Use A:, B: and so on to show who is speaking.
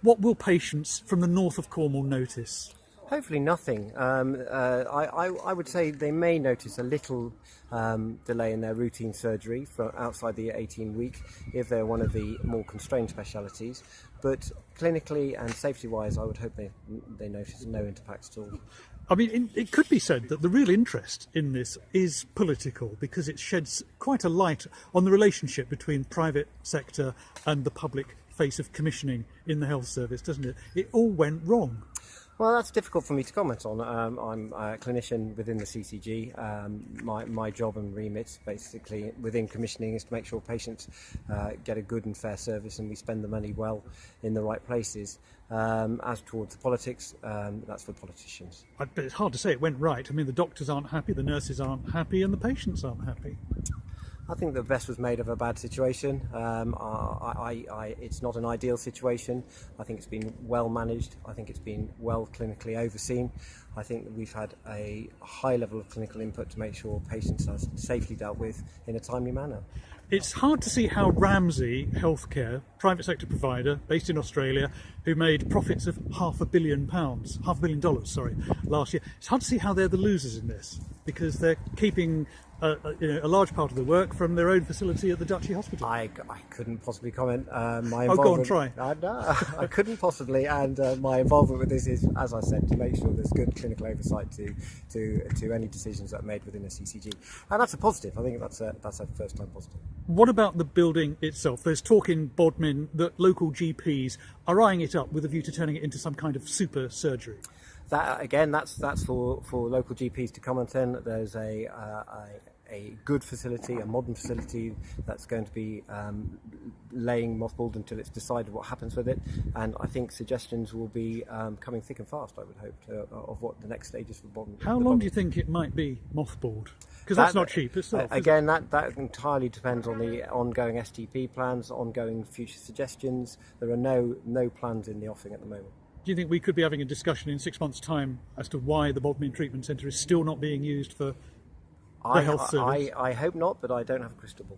A: What will patients from the north of Cornwall notice?
B: Hopefully nothing. I would say they may notice a little delay in their routine surgery for outside the 18-week if they're one of the more constrained specialities. But clinically and safety-wise, I would hope they notice no impacts at all.
A: I mean, it could be said that the real interest in this is political because it sheds quite a light on the relationship between private sector and the public face of commissioning in the health service, doesn't it? It all went wrong.
B: Well, that's difficult for me to comment on. I'm a clinician within the CCG. My job and remit, basically, within commissioning is to make sure patients get a good and fair service and we spend the money well in the right places. As towards the politics, that's for politicians.
A: But it's hard to say it went right. I mean, the doctors aren't happy, the nurses aren't happy, and the patients aren't happy.
B: I think the best was made of a bad situation. It's not an ideal situation. I think it's been well managed. I think it's been well clinically overseen. I think that we've had a high level of clinical input to make sure patients are safely dealt with in a timely manner.
A: It's hard to see how Ramsay Healthcare, private sector provider based in Australia, who made profits of £500 million, last year. It's hard to see how they're the losers in this because they're keeping a large part of the work from their own facility at the Duchy Hospital.
B: I couldn't possibly comment. My
A: involvement, go on, try.
B: No, I couldn't possibly, and my involvement with this is, as I said, to make sure there's good clinical oversight to any decisions that are made within a CCG, and that's a positive. I think that's a first-time positive. What
A: about the building itself? There's talk in Bodmin that local GPs are eyeing it up with a view to turning it into some kind of super surgery.
B: That again, that's for local GPs to comment on. There's a good facility, a modern facility that's going to be laying mothballed until it's decided what happens with it. And I think suggestions will be coming thick and fast, I would hope, of what the next stage is for Bodmin.
A: How long do you think it might be mothballed? Because that's not cheap itself.
B: Again, that entirely depends on the ongoing STP plans, ongoing future suggestions. There are no plans in the offing at the moment.
A: Do you think we could be having a discussion in 6 months' time as to why the Bodmin Treatment Centre is still not being used for the health service?
B: I hope not, but I don't have a crystal ball.